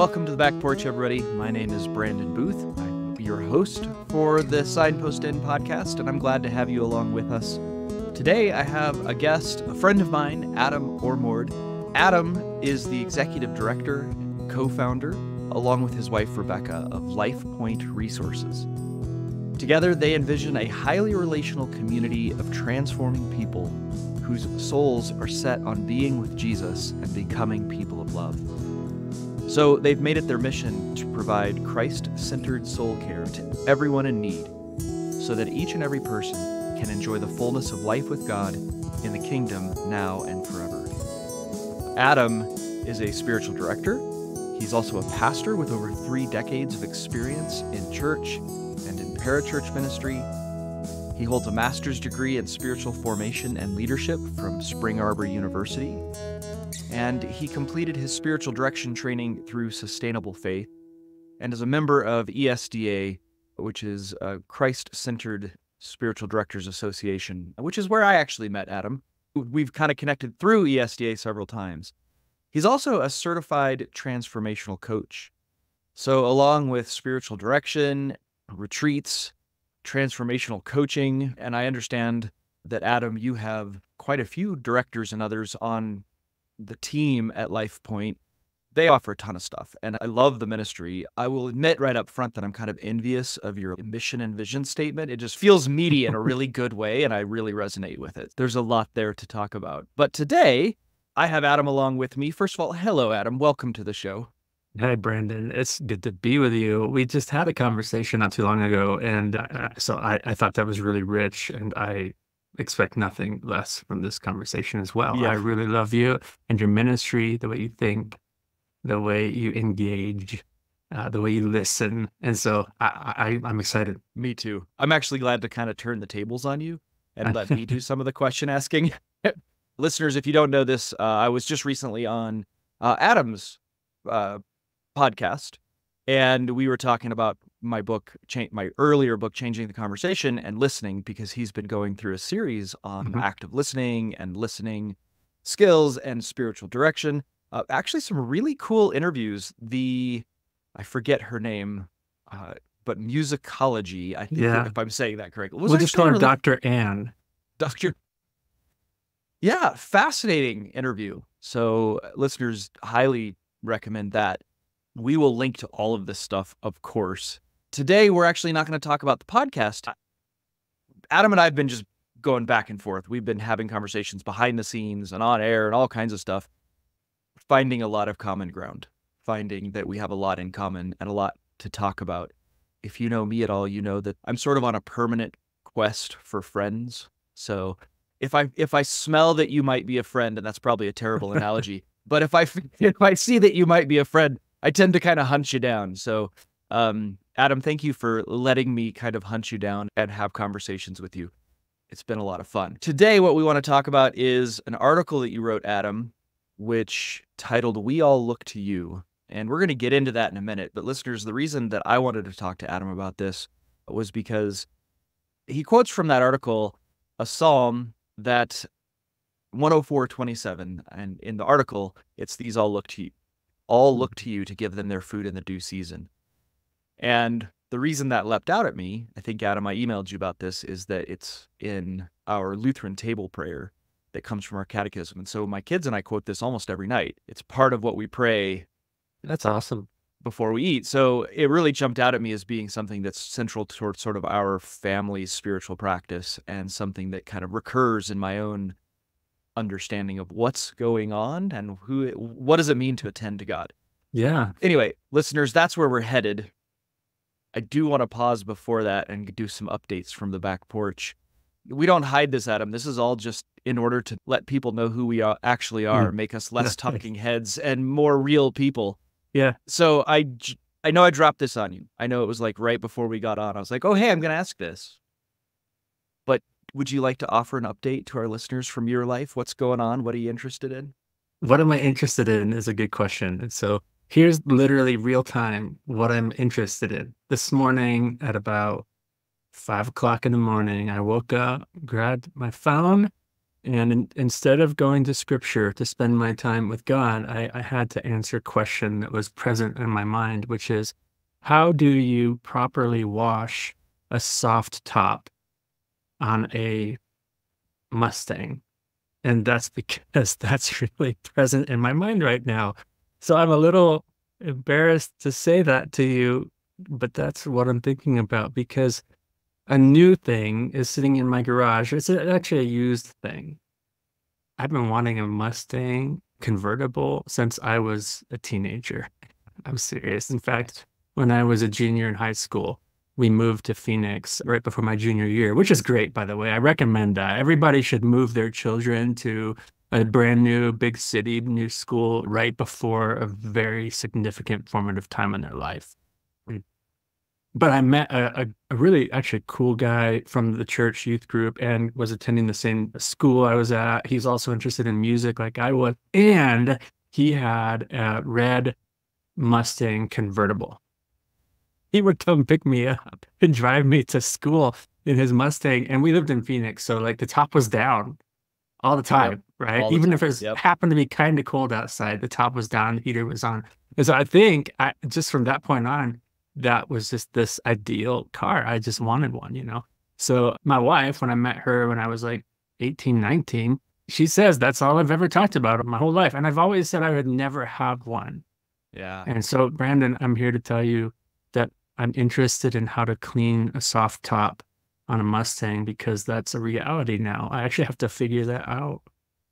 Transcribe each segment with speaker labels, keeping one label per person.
Speaker 1: Welcome to the Back Porch, everybody. My name is Brandon Booth. I'm your host for the Signpost Inn podcast, and I'm glad to have you along with us. Today, I have a guest, a friend of mine, Adam Ormord. Adam is the executive director and co-founder, along with his wife, Rebecca, of Lifepoint Resources. Together, they envision a highly relational community of transforming people whose souls are set on being with Jesus and becoming people of love. So they've made it their mission to provide Christ-centered soul care to everyone in need so that each and every person can enjoy the fullness of life with God in the kingdom now and forever. Adam is a spiritual director. He's also a pastor with over 3 decades of experience in church and in parachurch ministry. He holds a master's degree in spiritual formation and leadership from Spring Arbor University. And he completed his spiritual direction training through Sustainable Faith and is a member of ESDA, which is a Christ-Centered Spiritual Directors Association, which is where I actually met Adam. We've kind of connected through ESDA several times. He's also a certified transformational coach. So along with spiritual direction, retreats, transformational coaching, and I understand that, Adam, you have quite a few directors and others on the team at Lifepoint. They offer a ton of stuff, and I love the ministry. I will admit right up front that I'm kind of envious of your mission and vision statement. It just feels meaty in a really good way, and I really resonate with it. There's a lot there to talk about. But today, I have Adam along with me. First of all, hello, Adam. Welcome to the show.
Speaker 2: Hey, Brandon. It's good to be with you. We just had a conversation not too long ago, and so I thought that was really rich, and I expect nothing less from this conversation as well.
Speaker 1: Yeah.
Speaker 2: I really love you and your ministry, the way you think, the way you engage, the way you listen. And so I'm excited.
Speaker 1: Me too. I'm actually glad to kind of turn the tables on you and let me do some of the question asking. Listeners, if you don't know this, I was just recently on Adam's podcast, and we were talking about my book, my earlier book, Changing the Conversation, and listening, because he's been going through a series on active listening and listening skills and spiritual direction. Actually, some really cool interviews. I forget her name, but musicology, I think, if I'm saying that correctly.
Speaker 2: We'll just call her Dr. Ann.
Speaker 1: Yeah, fascinating interview. So listeners, highly recommend that. We will link to all of this stuff, of course. Today, we're actually not going to talk about the podcast. Adam and I have been just going back and forth. We've been having conversations behind the scenes and on air and all kinds of stuff, finding a lot of common ground, finding that we have a lot in common and a lot to talk about. If you know me at all, you know that I'm sort of on a permanent quest for friends. So if I smell that you might be a friend, and that's probably a terrible analogy, but if I see that you might be a friend, I tend to kind of hunt you down. So, Adam, thank you for letting me kind of hunt you down and have conversations with you. It's been a lot of fun. Today, what we want to talk about is an article that you wrote, Adam, which titled, "We All Look to You." And we're going to get into that in a minute. But listeners, the reason that I wanted to talk to Adam about this was because he quotes from that article a psalm that 104:27, and in the article, it's "These all look to you. All look to you to give them their food in the due season." And the reason that leapt out at me, I think, Adam, I emailed you about this, is that it's in our Lutheran table prayer that comes from our catechism. And so my kids and I quote this almost every night. It's part of what we pray.
Speaker 2: That's awesome.
Speaker 1: Before we eat. So it really jumped out at me as being something that's central to sort of our family's spiritual practice, and something that kind of recurs in my own understanding of what's going on and what does it mean to attend to God.
Speaker 2: Yeah.
Speaker 1: Anyway, listeners, that's where we're headed. I do want to pause before that and do some updates from the back porch. We don't hide this, Adam. This is all just in order to let people know who we actually are, make us less talking heads and more real people.
Speaker 2: Yeah.
Speaker 1: So I know I dropped this on you. I know it was like right before we got on. I was like, oh, hey, I'm going to ask this. But would you like to offer an update to our listeners from your life? What's going on? What are you interested in?
Speaker 2: What am I interested in is a good question. And so here's literally real time what I'm interested in. This morning at about 5 o'clock in the morning, I woke up, grabbed my phone, And instead of going to scripture to spend my time with God, I had to answer a question that was present in my mind, which is, how do you properly wash a soft top on a Mustang? And that's because that's really present in my mind right now. So I'm a little embarrassed to say that to you, but that's what I'm thinking about, because a new thing is sitting in my garage. It's actually a used thing. I've been wanting a Mustang convertible since I was a teenager. I'm serious. In fact, when I was a junior in high school, we moved to Phoenix right before my junior year, which is great, by the way. I recommend that. Everybody should move their children to a brand new big city, new school right before a very significant formative time in their life. But I met a really actually cool guy from the church youth group and was attending the same school I was at. He's also interested in music like I was. And he had a red Mustang convertible. He would come pick me up and drive me to school in his Mustang. And we lived in Phoenix, so like the top was down all the time,
Speaker 1: Yep.
Speaker 2: right?
Speaker 1: All the
Speaker 2: Even
Speaker 1: time.
Speaker 2: if it
Speaker 1: Yep.
Speaker 2: happened to be kind of cold outside, the top was down, the heater was on. And so I think just from that point on, that was just this ideal car. I just wanted one, you know? So my wife, when I met her when I was like 18, 19, she says that's all I've ever talked about my whole life. And I've always said I would never have one.
Speaker 1: Yeah.
Speaker 2: And so, Brandon, I'm here to tell you that I'm interested in how to clean a soft top on a Mustang, because that's a reality now. I actually have to figure that out.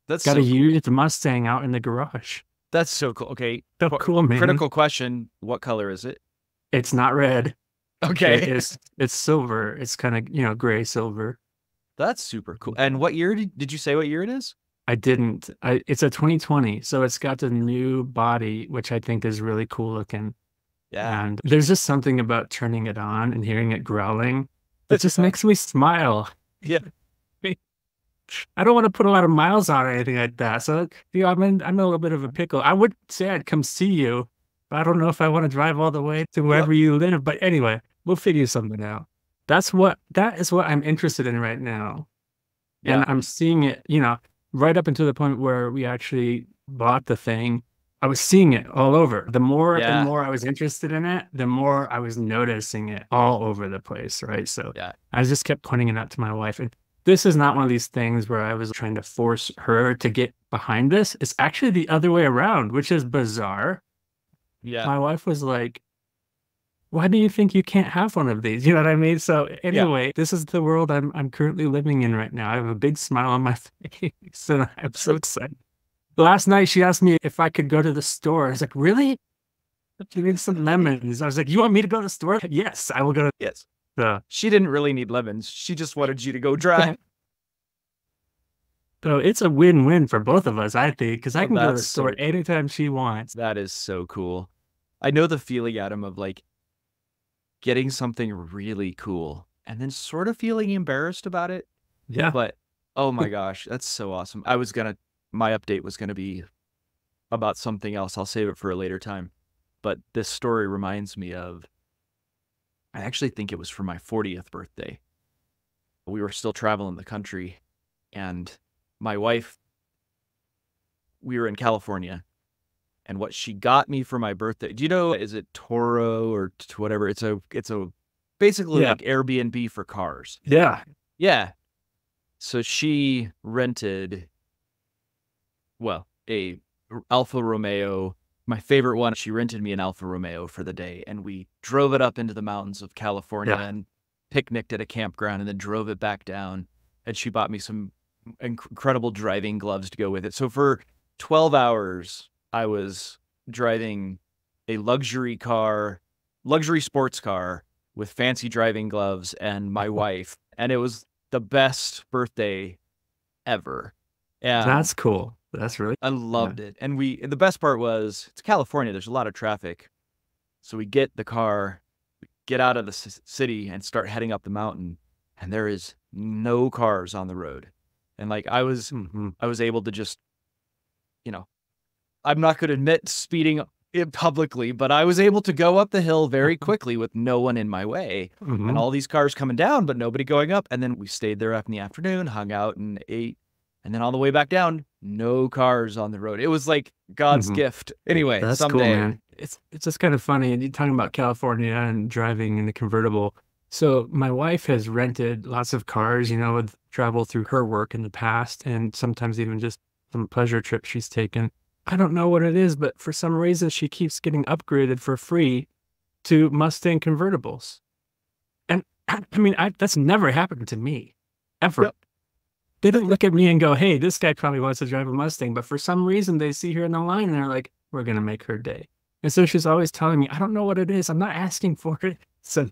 Speaker 1: That's
Speaker 2: Got
Speaker 1: so
Speaker 2: a
Speaker 1: cool.
Speaker 2: used Mustang out in the garage.
Speaker 1: That's so cool. Okay.
Speaker 2: So cool, man.
Speaker 1: Critical question. What color is it?
Speaker 2: It's not red.
Speaker 1: Okay.
Speaker 2: It's silver. It's kind of, gray silver.
Speaker 1: That's super cool. And what year did you say what year it is?
Speaker 2: I didn't. It's a 2020, so it's got the new body, which I think is really cool looking.
Speaker 1: Yeah.
Speaker 2: And there's just something about turning it on and hearing it growling. It just makes me smile.
Speaker 1: Yeah.
Speaker 2: I don't want to put a lot of miles on or anything like that. So, I'm in a little bit of a pickle. I would say I'd come see you, but I don't know if I want to drive all the way to wherever you live. But anyway, we'll figure something out. That is what I'm interested in right now.
Speaker 1: Yeah.
Speaker 2: And I'm seeing it, right up until the point where we actually bought the thing. I was seeing it all over. The more I was interested in it, the more I was noticing it all over the place, right? So I just kept pointing it out to my wife. And this is not one of these things where I was trying to force her to get behind this. It's actually the other way around, which is bizarre.
Speaker 1: Yeah.
Speaker 2: My wife was like, why do you think you can't have one of these? You know what I mean? So anyway, this is the world I'm currently living in right now. I have a big smile on my face and I'm so excited. Last night she asked me if I could go to the store. I was like, really? She needs some lemons. I was like, you want me to go to the store? Yes, I will go.
Speaker 1: Yes. She didn't really need lemons. She just wanted you to go drive.
Speaker 2: So it's a win-win for both of us, I think, because I can go to the store
Speaker 1: so
Speaker 2: anytime she wants.
Speaker 1: That is so cool. I know the feeling, Adam, of like getting something really cool and then sort of feeling embarrassed about it.
Speaker 2: Yeah.
Speaker 1: But oh my gosh, that's so awesome. My update was gonna be about something else. I'll save it for a later time. But this story reminds me of, I actually think it was for my 40th birthday. We were still traveling the country, and my wife, we were in California, and what she got me for my birthday, do you know, is it Toro or whatever? It's a basically like Airbnb for cars.
Speaker 2: Yeah.
Speaker 1: Yeah. So she rented, well, a Alfa Romeo, my favorite one. She rented me an Alfa Romeo for the day, and we drove it up into the mountains of California and picnicked at a campground and then drove it back down. And she bought me some incredible driving gloves to go with it. So for 12 hours, I was driving a luxury sports car with fancy driving gloves and my wife. And it was the best birthday ever. And
Speaker 2: that's cool. That's really,
Speaker 1: I loved it. And the best part was, it's California, there's a lot of traffic. So we get the car, we get out of the city and start heading up the mountain, and there is no cars on the road. And like I was able to just, I'm not going to admit speeding publicly, but I was able to go up the hill very quickly with no one in my way, and all these cars coming down, but nobody going up. And then we stayed there up in the afternoon, hung out and ate And then on the way back down, no cars on the road. It was like God's gift. Anyway,
Speaker 2: That's
Speaker 1: someday.
Speaker 2: cool, man. It's just kind of funny. And you're talking about California and driving in a convertible. So my wife has rented lots of cars, with travel through her work in the past, and sometimes even just some pleasure trips she's taken. I don't know what it is, but for some reason she keeps getting upgraded for free to Mustang convertibles. And I mean, that's never happened to me, ever.
Speaker 1: Yep.
Speaker 2: They don't look at me and go, hey, this guy probably wants to drive a Mustang. But for some reason, they see her in the line and they're like, we're going to make her day. And so she's always telling me, I don't know what it is. I'm not asking for it. So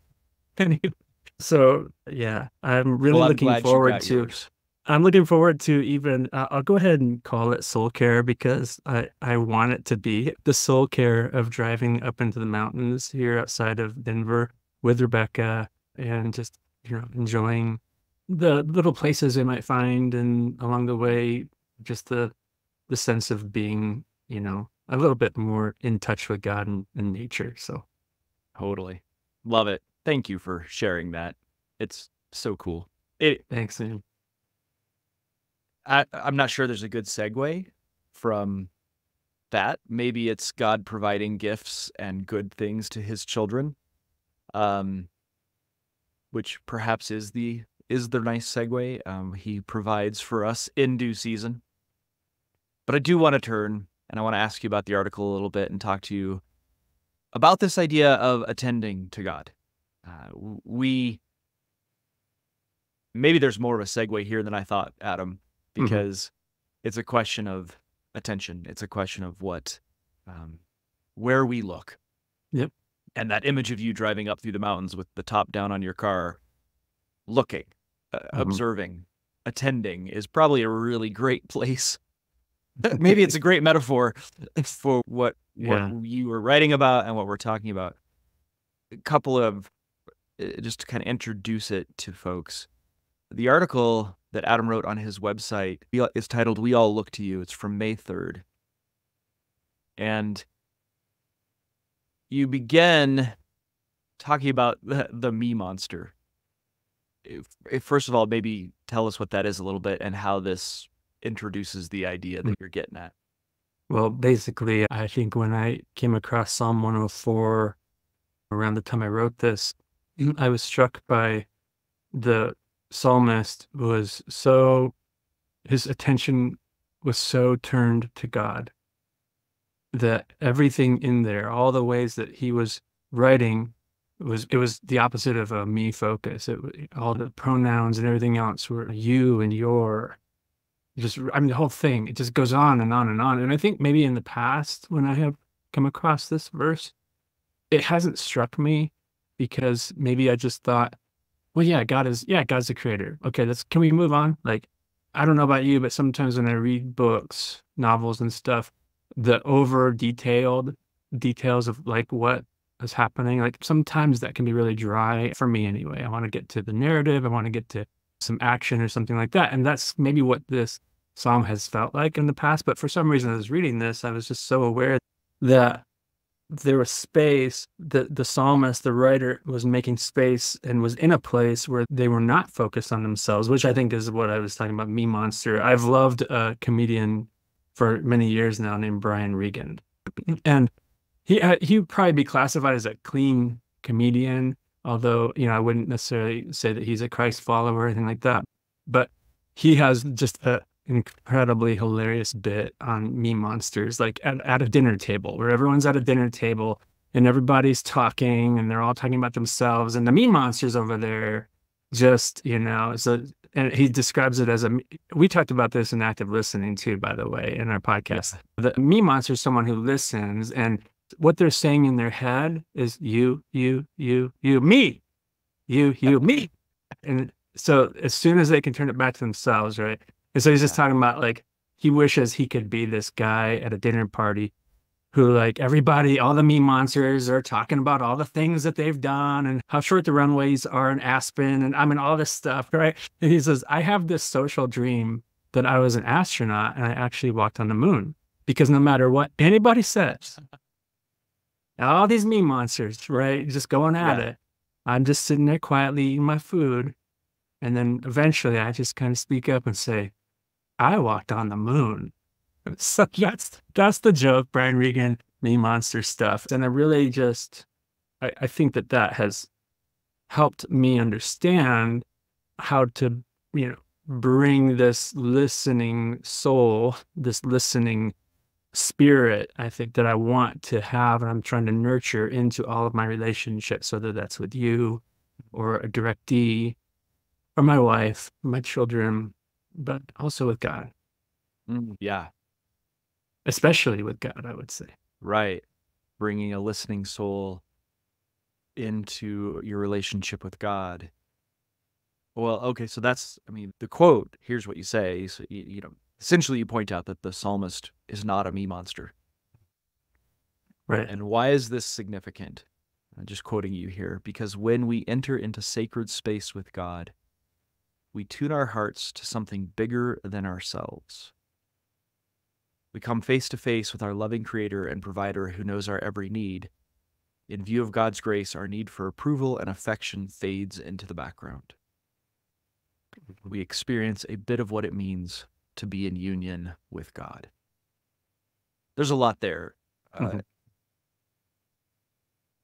Speaker 2: yeah, I'm really looking forward to yours. I'm looking forward to even, I'll go ahead and call it soul care, because I want it to be the soul care of driving up into the mountains here outside of Denver with Rebecca, and just, enjoying the little places I might find, and along the way, just the sense of being, a little bit more in touch with God and nature. So
Speaker 1: totally love it. Thank you for sharing that. It's so cool.
Speaker 2: Thanks, man.
Speaker 1: I'm not sure there's a good segue from that. Maybe it's God providing gifts and good things to his children, which perhaps is the nice segue. He provides for us in due season. But I do want to turn, and I want to ask you about the article a little bit and talk to you about this idea of attending to God. Maybe there's more of a segue here than I thought, Adam, because it's a question of attention. It's a question of where we look.
Speaker 2: Yep.
Speaker 1: And that image of you driving up through the mountains with the top down on your car, looking, observing, attending is probably a really great place. Maybe it's a great metaphor for what you were writing about and what we're talking about. A couple of, just to kind of introduce it to folks. The article that Adam wrote on his website is titled "We All Look to You." It's from May 3rd. And you begin talking about the me monster. If first of all, maybe tell us what that is a little bit and how this introduces the idea that you're getting at.
Speaker 2: Well, basically, I think when I came across Psalm 104 around the time I wrote this, I was struck by the psalmist his attention was so turned to God that everything in there, all the ways that he was writing, it was the opposite of a me focus. All the pronouns and everything else were you and your. The whole thing, it just goes on and on and on. And I think maybe in the past, when I have come across this verse, it hasn't struck me, because maybe I just thought, well, God's the creator. Okay, can we move on? Like, I don't know about you, but sometimes when I read books, novels and stuff, the over detailed details of like what is happening, like sometimes that can be really dry for me anyway. I want to get to the narrative. I want to get to some action or something like that. And that's maybe what this psalm has felt like in the past. But for some reason, I was reading this, I was just so aware that there was space, that the psalmist, the writer, was making space and was in a place where they were not focused on themselves, which I think is what I was talking about, me monster. I've loved a comedian for many years now named Brian Regan. And he would probably be classified as a clean comedian, although, I wouldn't necessarily say that he's a Christ follower or anything like that. But he has just an incredibly hilarious bit on me monsters, like at a dinner table, where everyone's at a dinner table and everybody's talking and they're all talking about themselves, and the me monster's over there just, and he describes it as we talked about this in active listening too, by the way, in our podcast. The me monster is someone who listens, and what they're saying in their head is you, me, me. And so as soon as they can turn it back to themselves, right? And so he's just talking about, like, he wishes he could be this guy at a dinner party who, like, everybody, all the me monsters are talking about all the things that they've done and how short the runways are in Aspen and all this stuff, right? And he says, I have this social dream that I was an astronaut and I actually walked on the moon, because no matter what anybody says, all these me monsters, right, just going at it, I'm just sitting there quietly eating my food. And then eventually I just kind of speak up and say, I walked on the moon. So that's the joke, Brian Regan, me monster stuff. And I really just, I think that has helped me understand how to, bring this listening soul, this listening spirit, I think, that I want to have and I'm trying to nurture into all of my relationships, whether that's with you or a directee or my wife, my children, but also with God,
Speaker 1: Yeah,
Speaker 2: especially with God, I would say.
Speaker 1: right. Bringing a listening soul into your relationship with God. Well, okay, so that's, I mean, the quote, here's what you say. So, essentially you point out that the psalmist is not a me monster.
Speaker 2: Right.
Speaker 1: And why is this significant? I'm just quoting you here. Because when we enter into sacred space with God, we tune our hearts to something bigger than ourselves. We come face to face with our loving Creator and Provider who knows our every need. In view of God's grace, our need for approval and affection fades into the background. We experience a bit of what it means to be in union with God. There's a lot there. I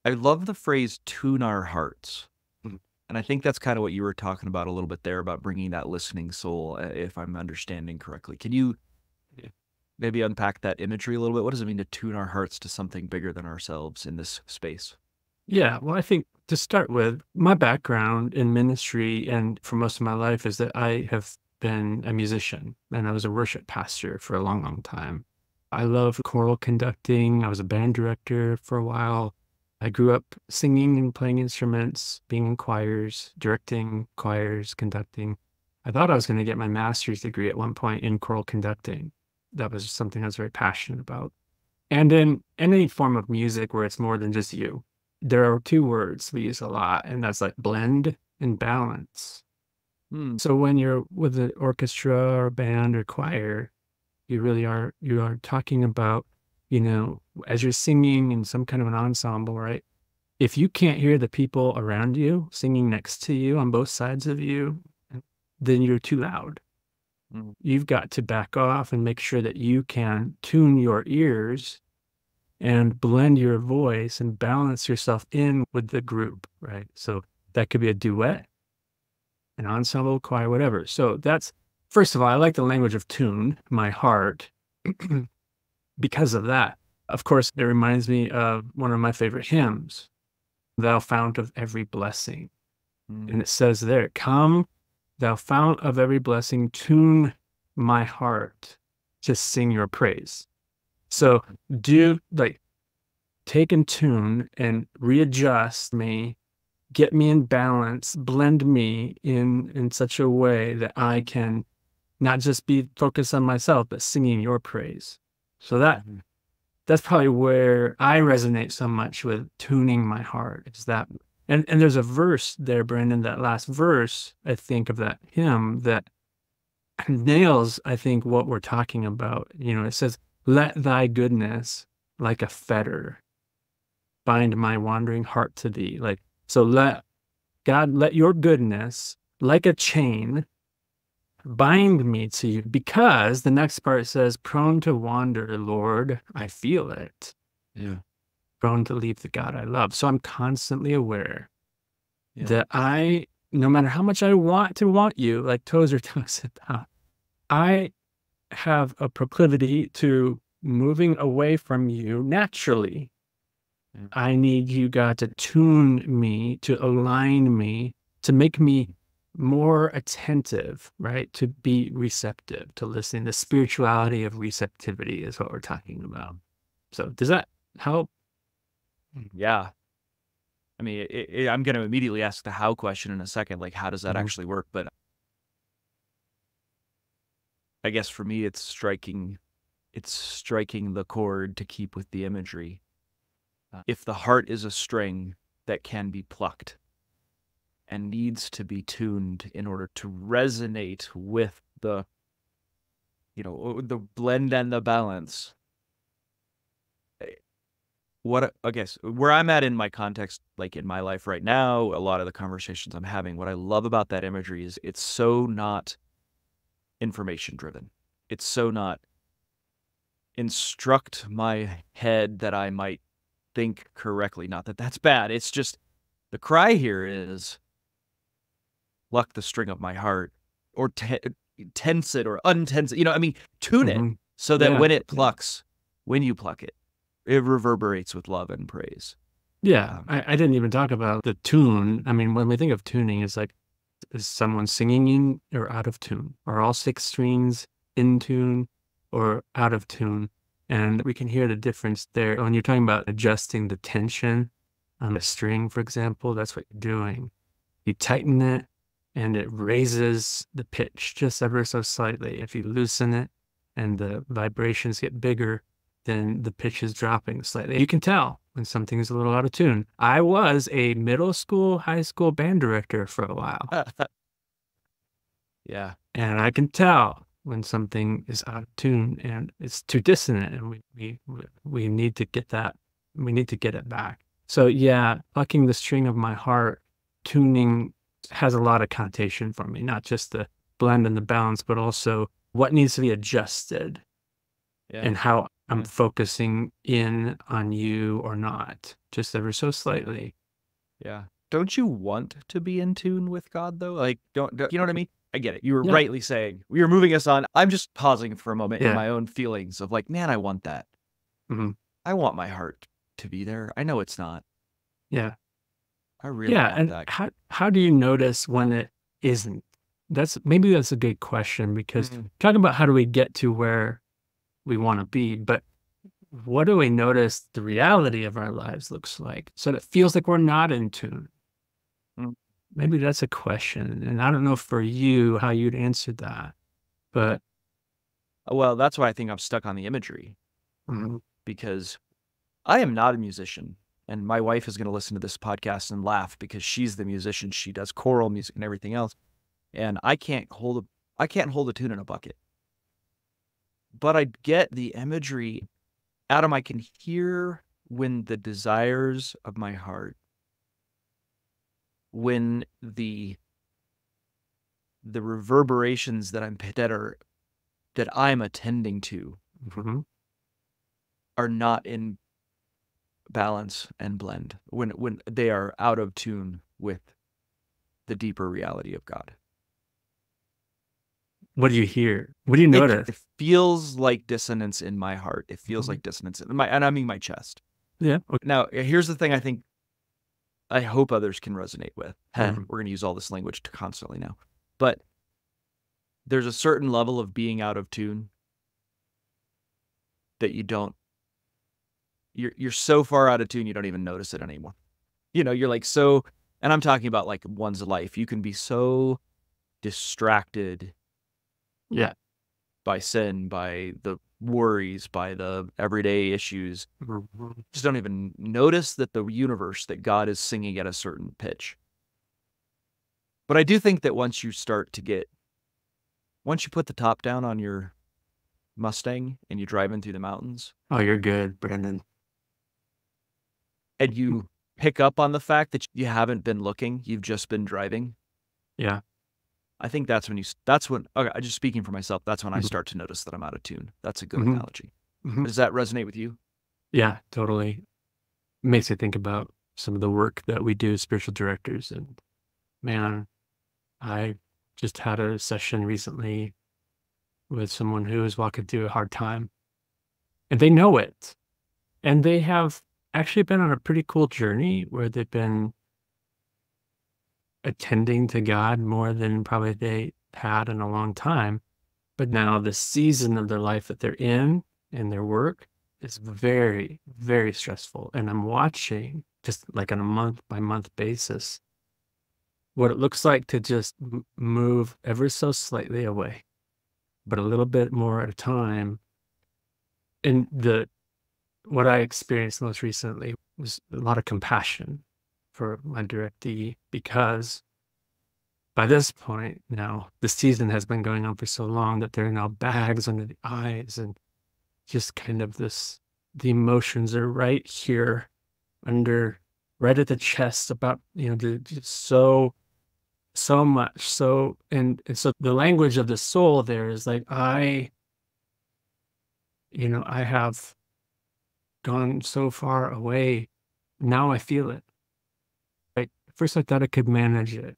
Speaker 1: love the phrase tune our hearts. And I think that's kind of what you were talking about a little bit there about bringing that listening soul, if I'm understanding correctly. Can you maybe unpack that imagery a little bit? What does it mean to tune our hearts to something bigger than ourselves in this space?
Speaker 2: Yeah, well, I think to start with, my background in ministry and for most of my life is that I have been a musician and I was a worship pastor for a long, long time. I love choral conducting. I was a band director for a while. I grew up singing and playing instruments, being in choirs, directing choirs, conducting. I thought I was going to get my master's degree at one point in choral conducting. That was something I was very passionate about. And in any form of music where it's more than just you, there are two words we use a lot, and that's like blend and balance. So when you're with an orchestra or a band or choir, you are talking about, as you're singing in some kind of an ensemble, right? If you can't hear the people around you singing next to you on both sides of you, then you're too loud. You've got to back off and make sure that you can tune your ears and blend your voice and balance yourself in with the group, right? So that could be a duet, an ensemble, choir, whatever. So that's, first of all, I like the language of tune, my heart, because of that. Of course, it reminds me of one of my favorite hymns, Thou Fount of Every Blessing. And it says there, come, thou fount of every blessing, tune my heart to sing your praise. So take and tune and readjust me, get me in balance, blend me in such a way that I can not just be focused on myself, but singing your praise. So that's probably where I resonate so much with tuning my heart. Is that, and there's a verse there, Brandon, that last verse, I think, of that hymn that nails, I think, what we're talking about. It says, let thy goodness like a fetter bind my wandering heart to thee. So let your goodness like a chain bind me to you, because the next part says, prone to wander, Lord, I feel it.
Speaker 1: Yeah.
Speaker 2: Prone to leave the God I love. So I'm constantly aware that no matter how much I want to want you, like Tozer talks about, I have a proclivity to moving away from you naturally. I need you, God, to tune me, to align me, to make me more attentive, right? To be receptive, to listen. The spirituality of receptivity is what we're talking about. So does that help?
Speaker 1: Yeah. I mean, I'm going to immediately ask the how question in a second, like how does that actually work? But I guess for me, it's striking the chord to keep with the imagery. If the heart is a string that can be plucked and needs to be tuned in order to resonate with the blend and the balance. I guess where I'm at in my context, like in my life right now, a lot of the conversations I'm having, what I love about that imagery is it's so not information driven. It's so not instruct my head that I might think correctly. Not that that's bad. It's just the cry here is pluck the string of my heart, or tense it or untense it. I mean, tune it so that
Speaker 2: Yeah.
Speaker 1: when it plucks, when you pluck it, it reverberates with love and praise.
Speaker 2: Yeah. I didn't even talk about the tune. I mean, when we think of tuning, it's like, is someone singing in or out of tune? Are all six strings in tune or out of tune? And we can hear the difference there. When you're talking about adjusting the tension on a string, for example, that's what you're doing. You tighten it and it raises the pitch just ever so slightly. If you loosen it and the vibrations get bigger, then the pitch is dropping slightly. You can tell when something is a little out of tune. I was a middle school, high school band director for a while.
Speaker 1: Yeah.
Speaker 2: And I can tell when something is out of tune and it's too dissonant, and we need to get that. We need to get it back. So yeah, plucking the string of my heart, tuning has a lot of connotation for me, not just the blend and the balance, but also what needs to be adjusted and how I'm focusing in on you or not, just ever so slightly.
Speaker 1: Yeah. Don't you want to be in tune with God, though? Like, don't you know what I mean? I get it. You were rightly saying, you're moving us on. I'm just pausing for a moment in my own feelings of like, man, I want that. I want my heart to be there. I know it's not.
Speaker 2: Yeah.
Speaker 1: I really want that.
Speaker 2: How do you notice when it isn't? Maybe that's a good question, because talking about how do we get to where we want to be, but what do we notice the reality of our lives looks like so that it feels like we're not in tune? Maybe that's a question. And I don't know for you how you'd answer that, but.
Speaker 1: Well, that's why I think I'm stuck on the imagery, because I am not a musician. And my wife is going to listen to this podcast and laugh because she's the musician. She does choral music and everything else. And I can't hold a tune in a bucket. But I get the imagery. Adam, I can hear when the desires of my heart, when the reverberations that I'm attending to are not in balance and blend, when they are out of tune with the deeper reality of God.
Speaker 2: What do you hear? What do you notice?
Speaker 1: It feels like dissonance in my heart. It feels like dissonance in my chest.
Speaker 2: Yeah.
Speaker 1: Okay. Now, here's the thing I hope others can resonate with. We're going to use all this language constantly now. But there's a certain level of being out of tune that you're so far out of tune you don't even notice it anymore. You're like so, and I'm talking about like one's life. You can be so distracted by sin, by the worries, by the everyday issues. Just don't even notice that the universe, that God is singing at a certain pitch. But I do think that once you put the top down on your Mustang and you drive in through the mountains.
Speaker 2: Oh, you're good, Brandon.
Speaker 1: And you pick up on the fact that you haven't been looking, you've just been driving.
Speaker 2: Yeah.
Speaker 1: I think that's when okay, just speaking for myself, that's when I start to notice that I'm out of tune. That's a good analogy. Does that resonate with you?
Speaker 2: Yeah, totally. It makes me think about some of the work that we do as spiritual directors. And man, I just had a session recently with someone who is walking through a hard time, and they know it. And they have actually been on a pretty cool journey where they've been attending to God more than probably they had in a long time. But now the season of their life that they're in and their work is very, very stressful. And I'm watching, just like on a month by month basis, what it looks like to just move ever so slightly away, but a little bit more at a time. And what I experienced most recently was a lot of compassion for my directee, because by this point now, the season has been going on for so long that there are now bags under the eyes, and just kind of the emotions are right here right at the chest, about, just so much. So, and so the language of the soul there is like, I I have gone so far away. Now I feel it. Right? At first I thought I could manage it.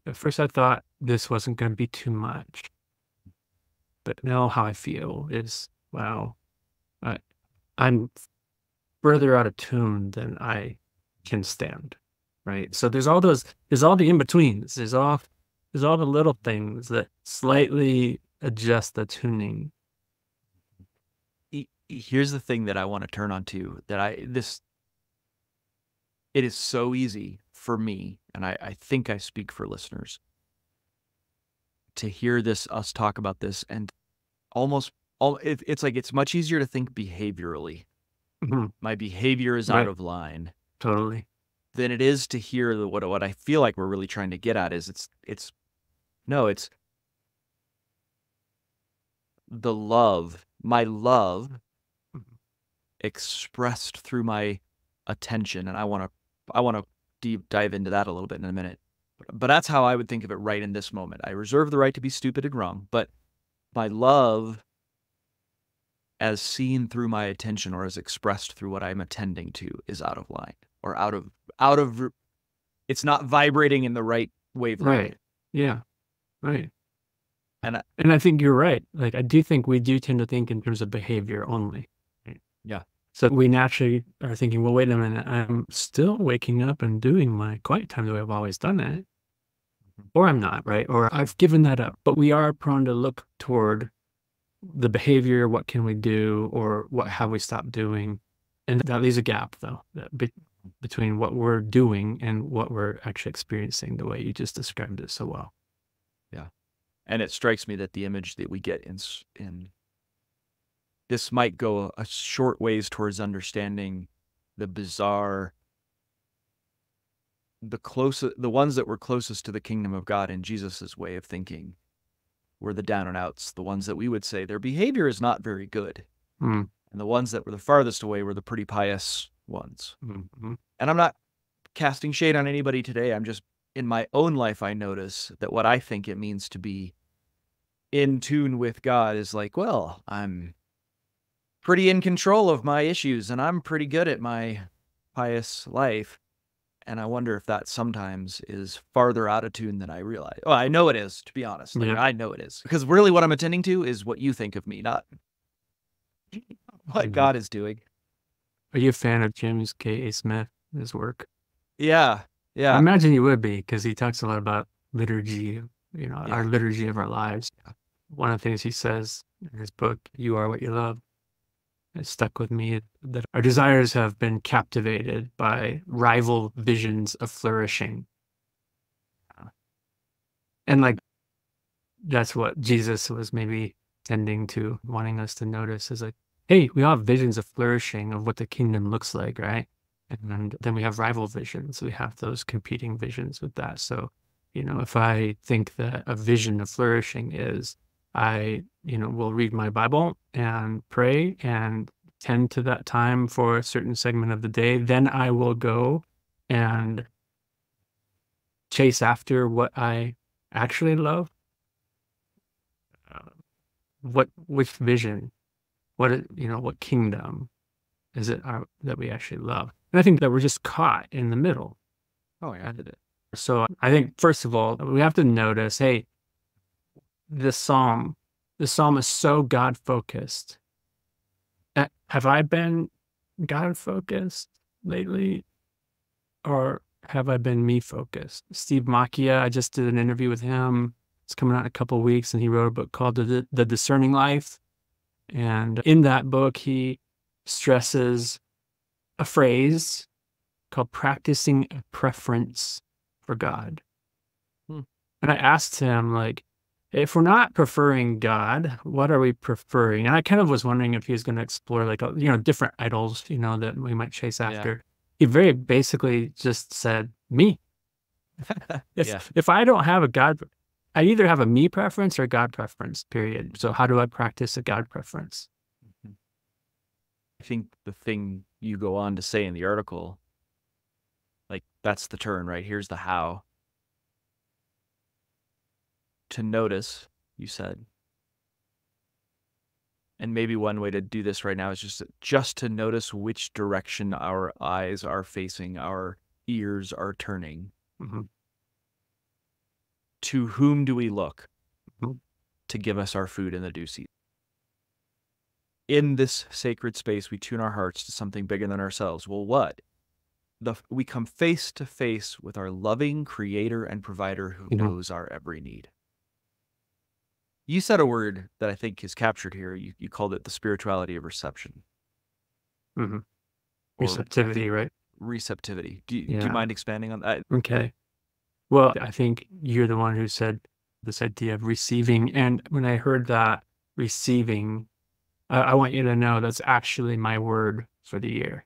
Speaker 2: At first I thought this wasn't going to be too much. But now how I feel is, wow, I, I'm further out of tune than I can stand. Right. So there's all the in-betweens. There's all the little things that slightly adjust the tuning.
Speaker 1: Here's the thing that I want to turn on to, it is so easy for me, and I think I speak for listeners, to hear us talk about this, and it's like it's much easier to think behaviorally.
Speaker 2: Mhm.
Speaker 1: My behavior is out
Speaker 2: Right.
Speaker 1: of line
Speaker 2: Totally.
Speaker 1: than it is to hear what I feel like we're really trying to get at is it's the love, my love
Speaker 2: Mhm.
Speaker 1: expressed through my attention, and I want to deep dive into that a little bit in a minute. But that's how I would think of it right in this moment. I reserve the right to be stupid and wrong, but my love as seen through my attention or as expressed through what I'm attending to is out of line or out of it's not vibrating in the right wavelength.
Speaker 2: Right. Yeah. Right.
Speaker 1: And
Speaker 2: I think you're right. Like, I do think we do tend to think in terms of behavior only. Right?
Speaker 1: yeah.
Speaker 2: So we naturally are thinking, well, wait a minute, I'm still waking up and doing my quiet time the way I've always done it. Or I'm not, right? Or I've given that up. But we are prone to look toward the behavior, what can we do, or what have we stopped doing? And that leaves a gap, though, between what we're doing and what we're actually experiencing, the way you just described it so well.
Speaker 1: Yeah. And it strikes me that the image that we get in this might go a short ways towards understanding the bizarre, the ones that were closest to the kingdom of God in Jesus's way of thinking were the down and outs, the ones that we would say their behavior is not very good.
Speaker 2: Mm.
Speaker 1: And the ones that were the farthest away were the pretty pious ones.
Speaker 2: Mm-hmm.
Speaker 1: And I'm not casting shade on anybody today. I'm just, in my own life, I notice that what I think it means to be in tune with God is like, well, I'm pretty in control of my issues and I'm pretty good at my pious life. And I wonder if that sometimes is farther out of tune than I realize. Well, I know it is, to be honest. Like,
Speaker 2: Yeah.
Speaker 1: I know it is. Because really what I'm attending to is what you think of me, not what God is doing.
Speaker 2: Are you a fan of James K.A. Smith, his work?
Speaker 1: Yeah. Yeah.
Speaker 2: I imagine you would be, because he talks a lot about liturgy, our liturgy of our lives. One of the things he says in his book, You Are What You Love, it stuck with me, that our desires have been captivated by rival visions of flourishing. And like, that's what Jesus was maybe tending to, wanting us to notice, is like, hey, we all have visions of flourishing, of what the kingdom looks like, right? And then we have rival visions. We have those competing visions with that. So, if I think that a vision of flourishing is, I, will read my Bible and pray and tend to that time for a certain segment of the day, then I will go and chase after what I actually love. Which vision, what kingdom is it that we actually love? And I think that we're just caught in the middle.
Speaker 1: Oh, yeah, I did it.
Speaker 2: So I think, first of all, we have to notice, hey, this psalm is so God-focused. Have I been God-focused lately? Or have I been me-focused? Steve Macchia, I just did an interview with him. It's coming out in a couple of weeks, and he wrote a book called The Discerning Life. And in that book, he stresses a phrase called practicing a preference for God. And I asked him, like, if we're not preferring God, what are we preferring? And I kind of was wondering if he was going to explore, like, different idols, that we might chase after. Yeah. He very basically just said, me. If I don't have a God, I either have a me preference or a God preference, period. So how do I practice a God preference?
Speaker 1: I think the thing you go on to say in the article, like, that's the turn, right? Here's the how. To notice, you said, And maybe one way to do this right now is just to notice which direction our eyes are facing, our ears are turning.
Speaker 2: Mm-hmm.
Speaker 1: To whom do we look
Speaker 2: Mm-hmm.
Speaker 1: to give us our food in the due season? In this sacred space, we tune our hearts to something bigger than ourselves. Well, what? We come face to face with our loving creator and provider who knows our every need. You said a word that I think is captured here. You called it the spirituality of reception.
Speaker 2: Mm-hmm. Receptivity, right?
Speaker 1: Receptivity. Do you mind expanding on that?
Speaker 2: Okay. Well, I think you're the one who said this idea of receiving. And when I heard that receiving, I want you to know that's actually my word for the year.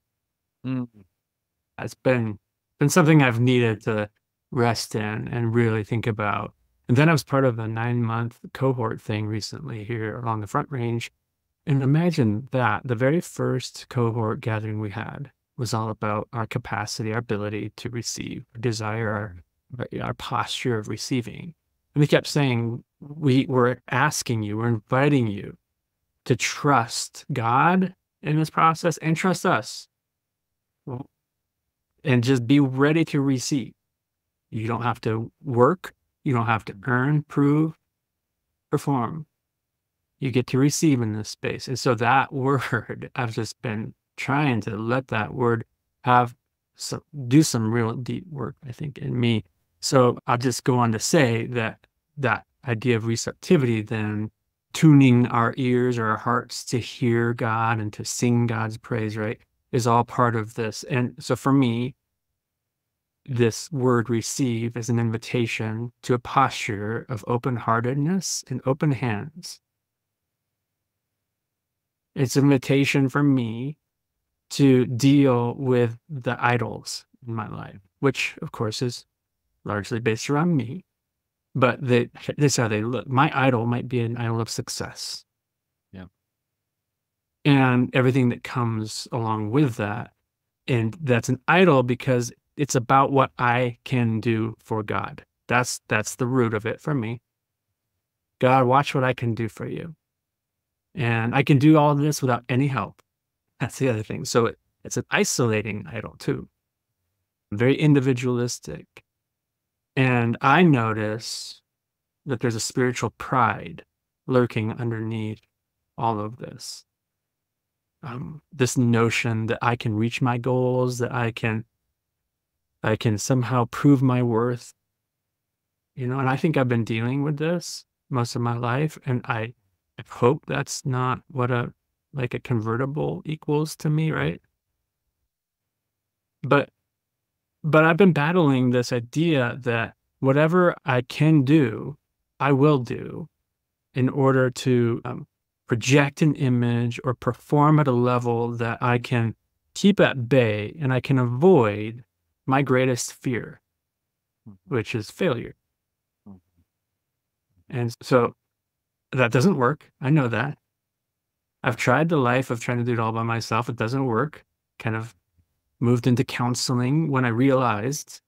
Speaker 2: It's been something I've needed to rest in and really think about. And then I was part of a 9-month cohort thing recently here along the Front Range. And imagine that the very first cohort gathering we had was all about our capacity, our ability to receive, desire, our posture of receiving. And they kept saying, we're asking you, we're inviting you to trust God in this process and trust us. And just be ready to receive. You don't have to work. You don't have to earn, prove, perform. You get to receive in this space. And so that word, I've just been trying to let that word do some real deep work, I think, in me. So I'll just go on to say that idea of receptivity, then tuning our ears or our hearts to hear God and to sing God's praise, right, is all part of this. And so for me, this word receive is an invitation to a posture of open-heartedness and open hands. It's an invitation for me to deal with the idols in my life, which of course is largely based around me, but this is how they look. My idol might be an idol of success.
Speaker 1: Yeah. And
Speaker 2: everything that comes along with that. And that's an idol because it's about what I can do for God. That's the root of it for me. God, watch what I can do for you. And I can do all of this without any help. That's the other thing. So it's an isolating idol too. Very individualistic. And I notice that there's a spiritual pride lurking underneath all of this. This notion that I can reach my goals, that I can somehow prove my worth, and I think I've been dealing with this most of my life, and I hope that's not what a convertible equals to me, right? But I've been battling this idea that whatever I can do, I will do in order to project an image or perform at a level that I can keep at bay and I can avoid my greatest fear, which is failure. And so that doesn't work. I know that. I've tried the life of trying to do it all by myself. It doesn't work. Kind of moved into counseling when I realized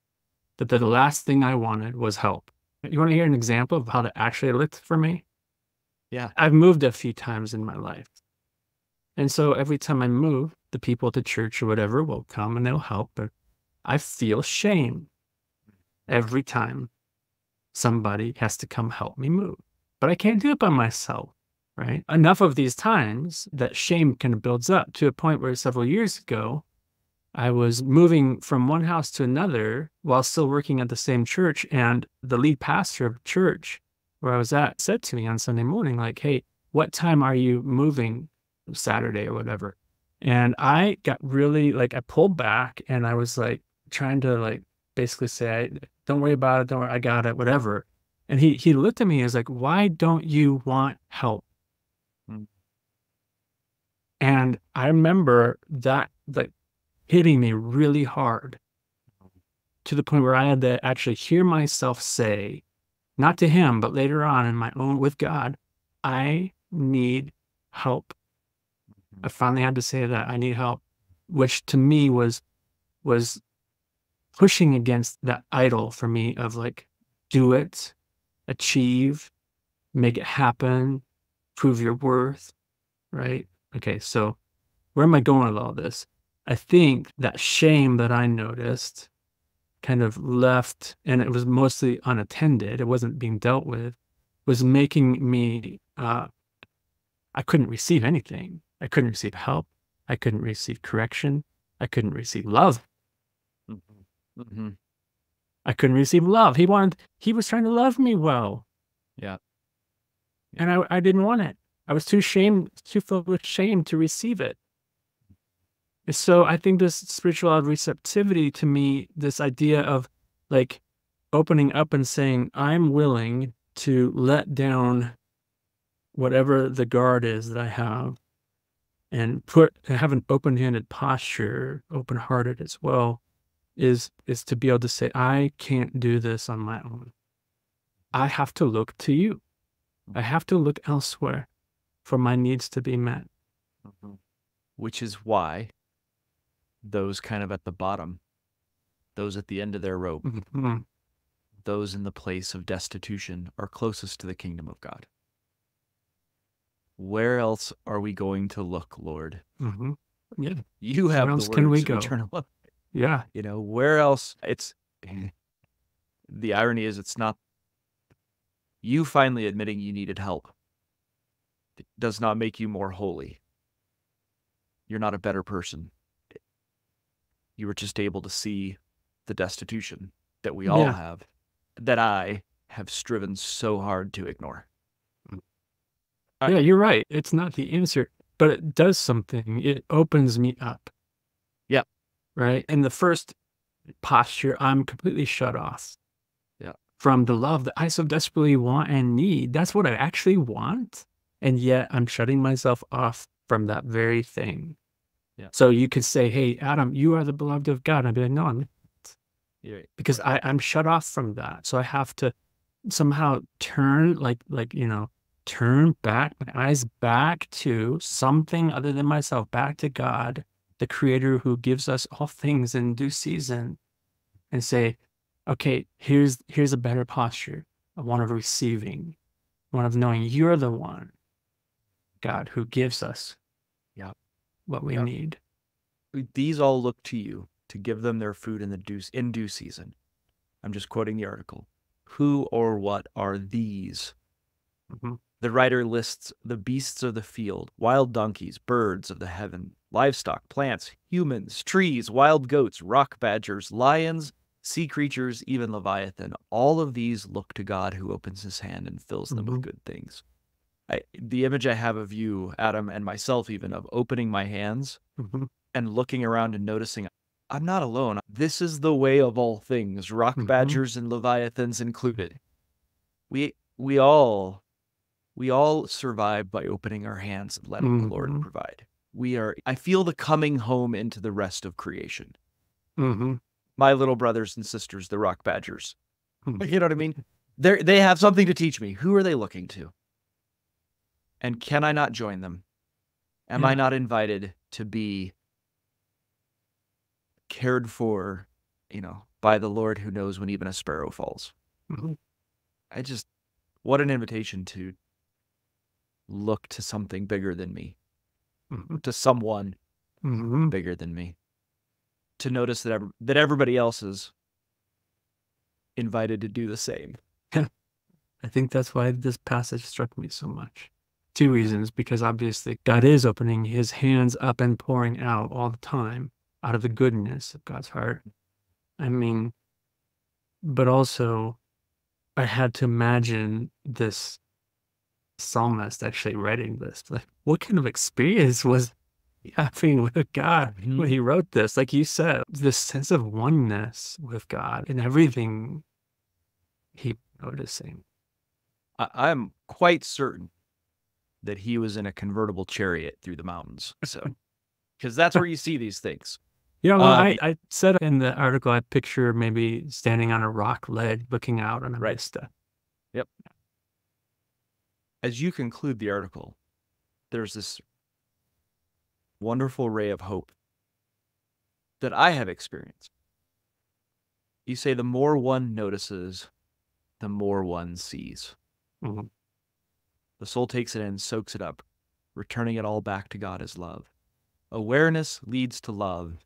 Speaker 2: that the last thing I wanted was help. You want to hear an example of how that actually looked for me?
Speaker 1: Yeah.
Speaker 2: I've moved a few times in my life. And so every time I move, the people at the church or whatever will come and they'll help. But I feel shame every time somebody has to come help me move. But I can't do it by myself, right? Enough of these times that shame kind of builds up to a point where several years ago, I was moving from one house to another while still working at the same church. And the lead pastor of the church where I was at said to me on Sunday morning, like, hey, what time are you moving Saturday or whatever? And I got really I pulled back and I was trying to basically say, don't worry about it. Don't worry. I got it, whatever. And he looked at me and was like, why don't you want help? And I remember that hitting me really hard to the point where I had to actually hear myself say, not to him, but later on in my own with God, I need help. I finally had to say that I need help, which to me was pushing against that idol for me of do it, achieve, make it happen, prove your worth, right? Okay, so where am I going with all this? I think that shame that I noticed kind of left, and it was mostly unattended, it wasn't being dealt with, was making me, I couldn't receive anything. I couldn't receive help. I couldn't receive correction. I couldn't receive love.
Speaker 1: Mm-hmm. Mm-hmm.
Speaker 2: I couldn't receive love. He was trying to love me well,
Speaker 1: Yeah.
Speaker 2: and I didn't want it. I was too filled with shame to receive it. So I think this spiritual receptivity to me, this idea of like opening up and saying, I'm willing to let down whatever the guard is that I have and have an open-handed posture, open-hearted as well, is to be able to say, I can't do this on my own. I have to look to you. I have to look elsewhere for my needs to be met.
Speaker 1: Mm-hmm. Which is why those kind of at the bottom, those at the end of their rope,
Speaker 2: Mm-hmm.
Speaker 1: those in the place of destitution are closest to the kingdom of God. Where else are we going to look, Lord?
Speaker 2: Mm-hmm. Yeah.
Speaker 1: You have
Speaker 2: Where
Speaker 1: the
Speaker 2: else can we
Speaker 1: words of
Speaker 2: go?
Speaker 1: eternal life.
Speaker 2: Yeah.
Speaker 1: You know, where else? It's the irony is it's not you finally admitting you needed help. It does not make you more holy. You're not a better person. You were just able to see the destitution that we all
Speaker 2: Yeah.
Speaker 1: have, that I have striven so hard to ignore.
Speaker 2: Yeah, you're right. It's not the answer, but it does something. It opens me up.
Speaker 1: Yeah.
Speaker 2: Right. In the first posture, I'm completely shut off.
Speaker 1: Yeah.
Speaker 2: From the love that I so desperately want and need. That's what I actually want. And yet I'm shutting myself off from that very thing.
Speaker 1: Yeah.
Speaker 2: So you could say, hey, Adam, you are the beloved of God. I'd be like, no, I'm not.
Speaker 1: Right.
Speaker 2: Because I'm shut off from that. So I have to somehow turn, turn back, my eyes back to something other than myself, back to God, the creator who gives us all things in due season, and say, okay, here's a better posture, one of receiving, one of knowing you're the one, God, who gives us what we need.
Speaker 1: These all look to you to give them their food in due season. I'm just quoting the article. Who or what are these?
Speaker 2: Mm-hmm.
Speaker 1: The writer lists the beasts of the field, wild donkeys, birds of the heaven, livestock, plants, humans, trees, wild goats, rock badgers, lions, sea creatures, even Leviathan. All of these look to God who opens his hand and fills them with good things. The image I have of you, Adam, and myself even, of opening my hands and looking around and noticing, I'm not alone. This is the way of all things, rock badgers and Leviathans included. We all survive by opening our hands and letting the Lord provide. I feel the coming home into the rest of creation. My little brothers and sisters, the rock badgers. You know what I mean? They have something to teach me. Who are they looking to? And can I not join them? Am I not invited to be cared for, by the Lord who knows when even a sparrow falls? What an invitation to look to something bigger than me, to someone bigger than me, to notice that everybody else is invited to do the same.
Speaker 2: I think that's why this passage struck me so much. 2 reasons, because obviously God is opening his hands up and pouring out all the time out of the goodness of God's heart. I mean, but also I had to imagine this psalmist actually writing this. Like, what kind of experience was he having with God when he wrote this? Like you said, this sense of oneness with God in everything he noticing.
Speaker 1: I'm quite certain that he was in a convertible chariot through the mountains. So, because that's where you see these things.
Speaker 2: Yeah, well, I said in the article, I picture maybe standing on a rock ledge looking out on a vista.
Speaker 1: Yep. As you conclude the article, there's this wonderful ray of hope that I have experienced. You say the more one notices, the more one sees. The soul takes it in, soaks it up, returning it all back to God as love. Awareness leads to love,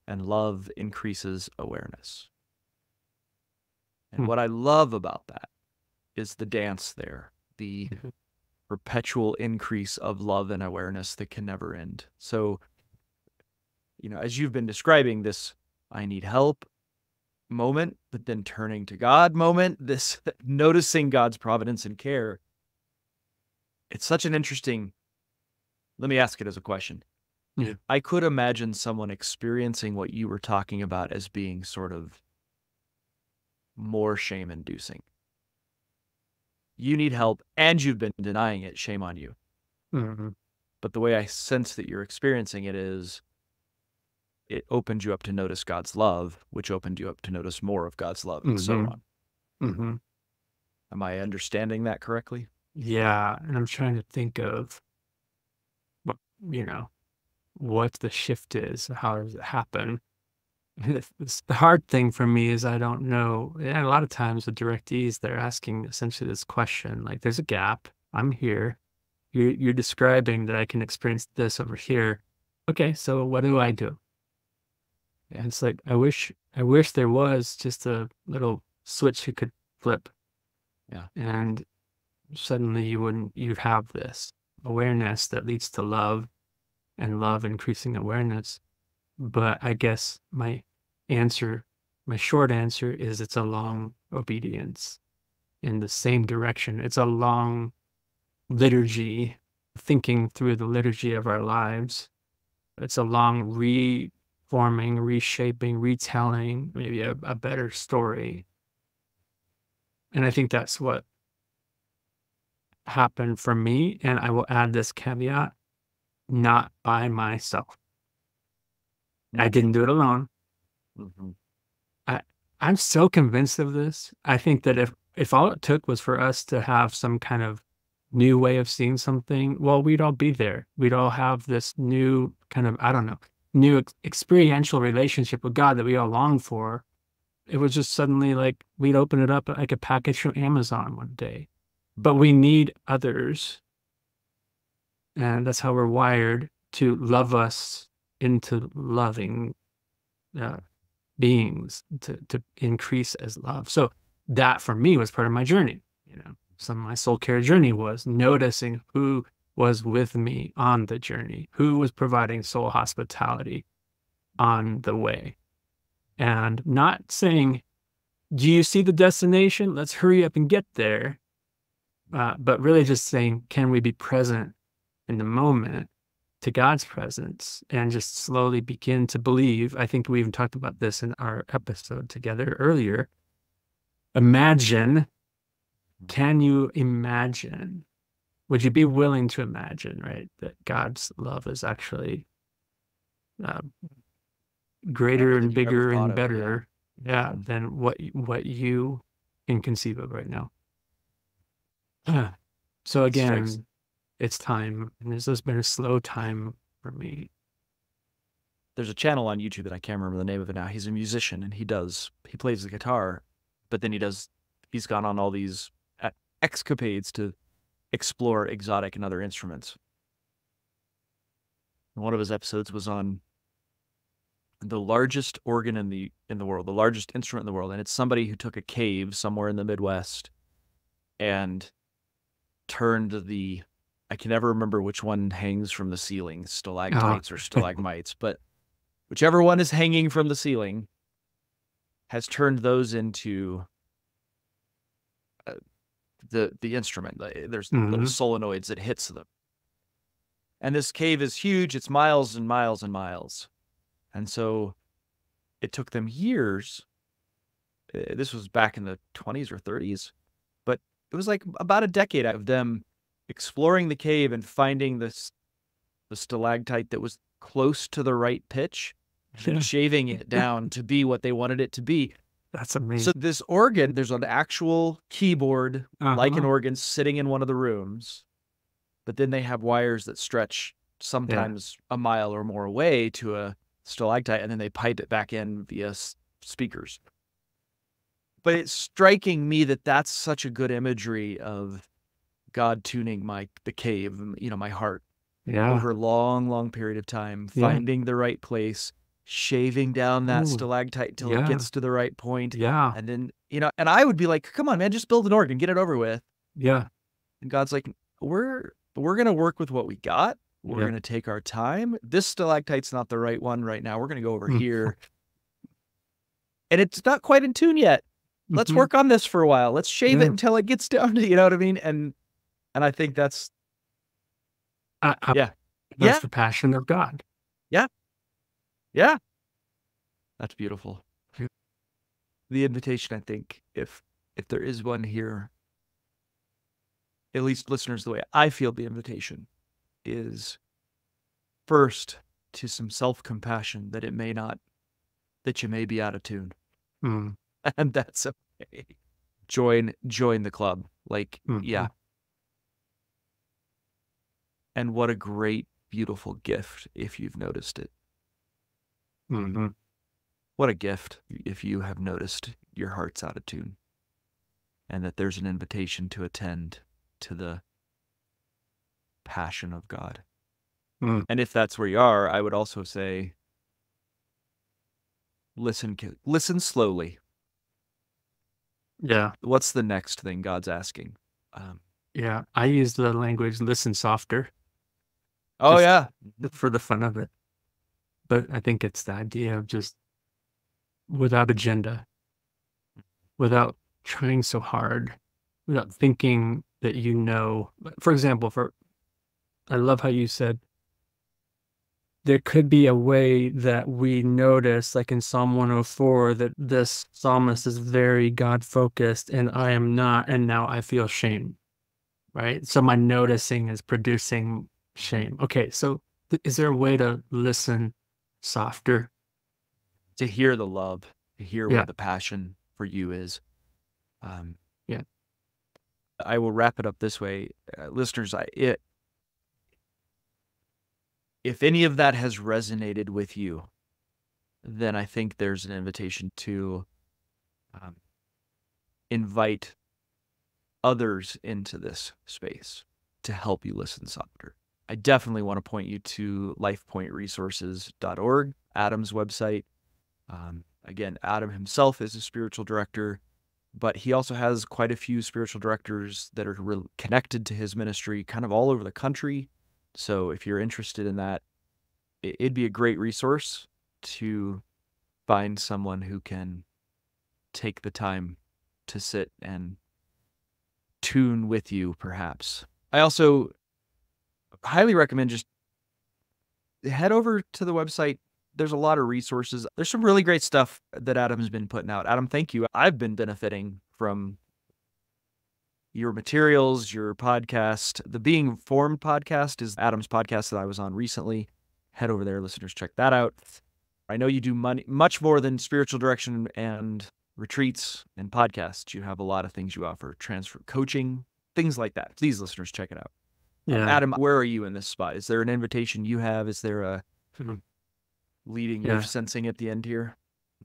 Speaker 1: and love increases awareness. And what I love about that is the dance there, the perpetual increase of love and awareness that can never end. So, as you've been describing this, I need help moment, but then turning to God moment, this noticing God's providence and care. It's such an interesting, let me ask it as a question.
Speaker 2: Yeah.
Speaker 1: I could imagine someone experiencing what you were talking about as being sort of more shame-inducing. You need help and you've been denying it, shame on you.
Speaker 2: Mm-hmm.
Speaker 1: But the way I sense that you're experiencing it is it opened you up to notice God's love, which opened you up to notice more of God's love, and so on.
Speaker 2: Mm-hmm.
Speaker 1: Am I understanding that correctly?
Speaker 2: Yeah, and I'm trying to think of what what the shift is. How does it happen? The hard thing for me is I don't know. And a lot of times the directees, they're asking essentially this question, like, there's a gap. I'm here. You're describing that I can experience this over here. Okay, so what do I do? And it's like, I wish there was just a little switch you could flip.
Speaker 1: Yeah.
Speaker 2: And suddenly you'd have this awareness that leads to love, and love increasing awareness. But I guess my short answer is it's a long obedience in the same direction. It's a long liturgy, thinking through the liturgy of our lives. It's a long reforming, reshaping, retelling, maybe a better story. And I think that's what happened for me. And I will add this caveat, not by myself. I didn't do it alone.
Speaker 1: Mm-hmm.
Speaker 2: I'm so convinced of this. I think that if all it took was for us to have some kind of new way of seeing something, well, we'd all be there. We'd all have this new kind of, I don't know, new experiential relationship with God that we all long for. It was just suddenly like we'd open it up like a package from Amazon one day. But we need others. And that's how we're wired, to love us into loving beings, to increase as love. So that for me was part of my journey. Some of my soul care journey was noticing who was with me on the journey, who was providing soul hospitality on the way. And not saying, do you see the destination? Let's hurry up and get there. But really just saying, can we be present in the moment to God's presence and just slowly begin to believe? I think we even talked about this in our episode together earlier. Imagine. Can you imagine? Would you be willing to imagine, right, that God's love is actually greater and bigger and better, than what you can conceive of right now? So again, it's time, and this has been a slow time for me.
Speaker 1: There's a channel on YouTube that I can't remember the name of it now. He's a musician, and he plays the guitar, but then he's gone on all these escapades to explore exotic and other instruments. And one of his episodes was on the largest organ in the world, the largest instrument in the world, and it's somebody who took a cave somewhere in the Midwest and turned I can never remember which one hangs from the ceiling, stalactites or stalagmites, but whichever one is hanging from the ceiling has turned those into the instrument. There's little solenoids that hits them. And this cave is huge. It's miles and miles and miles. And so it took them years. This was back in the 20s or 30s, but it was like about a decade of them exploring the cave and finding the stalactite that was close to the right pitch, and shaving it down to be what they wanted it to be.
Speaker 2: That's amazing.
Speaker 1: So this organ, there's an actual keyboard, like an organ, sitting in one of the rooms, but then they have wires that stretch sometimes a mile or more away to a stalactite, and then they pipe it back in via speakers. But it's striking me that that's such a good imagery of God tuning the cave, my heart.
Speaker 2: Yeah.
Speaker 1: over a long, long period of time,
Speaker 2: Yeah.
Speaker 1: finding the right place, shaving down that
Speaker 2: Ooh,
Speaker 1: stalactite till it
Speaker 2: yeah.
Speaker 1: gets to the right point.
Speaker 2: Yeah.
Speaker 1: And then, and I would be like, come on, man, just build an organ, get it over with.
Speaker 2: Yeah.
Speaker 1: And God's like, we're going to work with what we got. We're
Speaker 2: Yeah.
Speaker 1: going to take our time. This stalactite's not the right one right now. We're going to go over
Speaker 2: Mm.
Speaker 1: here. And it's not quite in tune yet. Let's
Speaker 2: Mhm.
Speaker 1: work on this for a while. Let's shave it
Speaker 2: Yeah.
Speaker 1: until it gets down to, you know what I mean? And I think that's, yeah.
Speaker 2: That's
Speaker 1: Yeah.
Speaker 2: the passion of God.
Speaker 1: Yeah. Yeah. That's beautiful.
Speaker 2: Yeah.
Speaker 1: The invitation, I think, if there is one here, at least listeners, the way I feel the invitation is first to some self-compassion that you may be out of tune.
Speaker 2: Mm.
Speaker 1: And that's okay. Join the club. Like, yeah. And what a great, beautiful gift if you've noticed it.
Speaker 2: Mm-hmm.
Speaker 1: What a gift if you have noticed your heart's out of tune and that there's an invitation to attend to the passion of God.
Speaker 2: Mm.
Speaker 1: And if that's where you are, I would also say, listen slowly.
Speaker 2: Yeah.
Speaker 1: What's the next thing God's asking?
Speaker 2: Yeah. I use the language "listen softer"
Speaker 1: Oh,
Speaker 2: Just-
Speaker 1: yeah.
Speaker 2: for the fun of it. But I think it's the idea of just without agenda, without trying so hard, without thinking that for example, I love how you said there could be a way that we notice, like in Psalm 104, that this psalmist is very God focused and I am not, and now I feel shame, right? So my noticing is producing shame. Okay, so is there a way to listen softer?
Speaker 1: To hear the love, to hear
Speaker 2: Yeah.
Speaker 1: where the passion for you is.
Speaker 2: Yeah.
Speaker 1: I will wrap it up this way. Listeners, if any of that has resonated with you, then I think there's an invitation to invite others into this space to help you listen softer. I definitely want to point you to lifepointresources.org, Adam's website. Again, Adam himself is a spiritual director, but he also has quite a few spiritual directors that are connected to his ministry kind of all over the country. So if you're interested in that, it'd be a great resource to find someone who can take the time to sit and tune with you, perhaps. I also highly recommend just head over to the website. There's a lot of resources. There's some really great stuff that Adam's been putting out. Adam, thank you. I've been benefiting from your materials, your podcast. The Being Formed podcast is Adam's podcast that I was on recently. Head over there, listeners, check that out. I know you do much more than spiritual direction and retreats and podcasts. You have a lot of things you offer, transfer coaching, things like that. Please, listeners, check it out.
Speaker 2: Yeah.
Speaker 1: Adam, where are you in this spot? Is there an invitation you have? Is there a leading you're
Speaker 2: Yeah.
Speaker 1: sensing at the end here?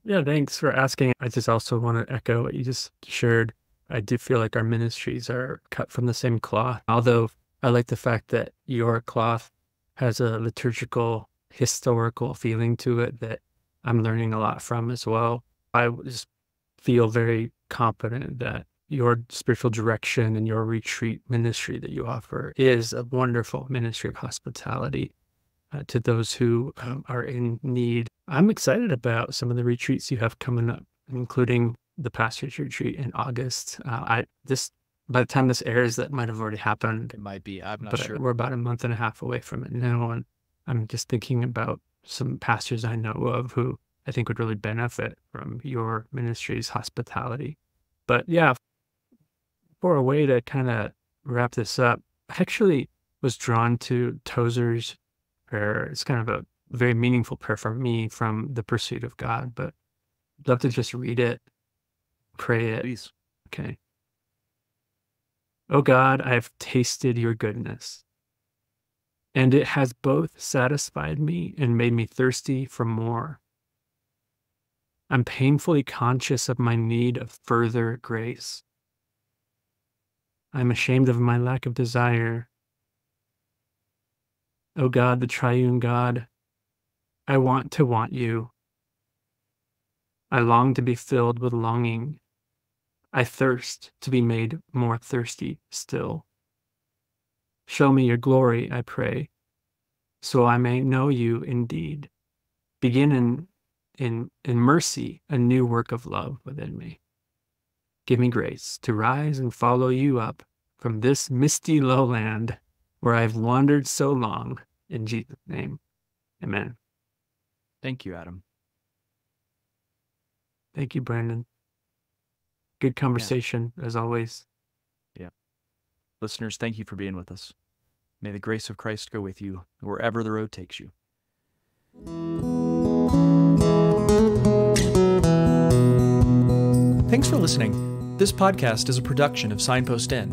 Speaker 2: Yeah, thanks for asking. I just also want to echo what you just shared. I do feel like our ministries are cut from the same cloth, although I like the fact that your cloth has a liturgical, historical feeling to it that I'm learning a lot from as well. I just feel very confident that your spiritual direction and your retreat ministry that you offer is a wonderful ministry of hospitality to those who are in need. I'm excited about some of the retreats you have coming up, including the pastor's retreat in August. By the time this airs, that might have already happened.
Speaker 1: It might be. I'm not
Speaker 2: But
Speaker 1: sure.
Speaker 2: we're about a month and a half away from it now, and I'm just thinking about some pastors I know of who I think would really benefit from your ministry's hospitality. But yeah, for a way to kind of wrap this up, I actually was drawn to Tozer's prayer. It's kind of a very meaningful prayer for me from The Pursuit of God, but I'd love to just read it, pray it.
Speaker 1: Please.
Speaker 2: Okay. Oh God, I have tasted your goodness, and it has both satisfied me and made me thirsty for more. I'm painfully conscious of my need of further grace. I'm ashamed of my lack of desire. O God, the triune God, I want to want you. I long to be filled with longing. I thirst to be made more thirsty still. Show me your glory, I pray, so I may know you indeed. Begin in mercy a new work of love within me. Give me grace to rise and follow you up from this misty lowland where I've wandered so long. In Jesus' name, amen.
Speaker 1: Thank you, Adam.
Speaker 2: Thank you, Brandon. Good conversation, as always.
Speaker 1: Yeah. Listeners, thank you for being with us. May the grace of Christ go with you wherever the road takes you. Thanks for listening. This podcast is a production of Signpost Inn,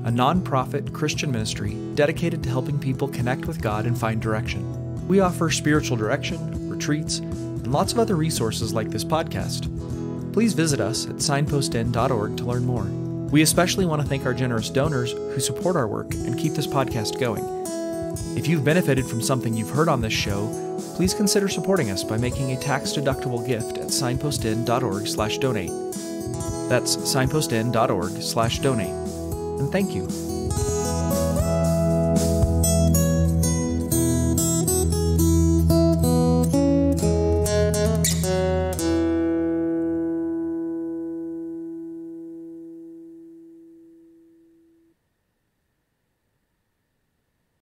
Speaker 1: a non-profit Christian ministry dedicated to helping people connect with God and find direction. We offer spiritual direction, retreats, and lots of other resources like this podcast. Please visit us at signpostinn.org to learn more. We especially want to thank our generous donors who support our work and keep this podcast going. If you've benefited from something you've heard on this show, please consider supporting us by making a tax-deductible gift at signpostinn.org/donate. That's signpostinn.org/donate. And thank you.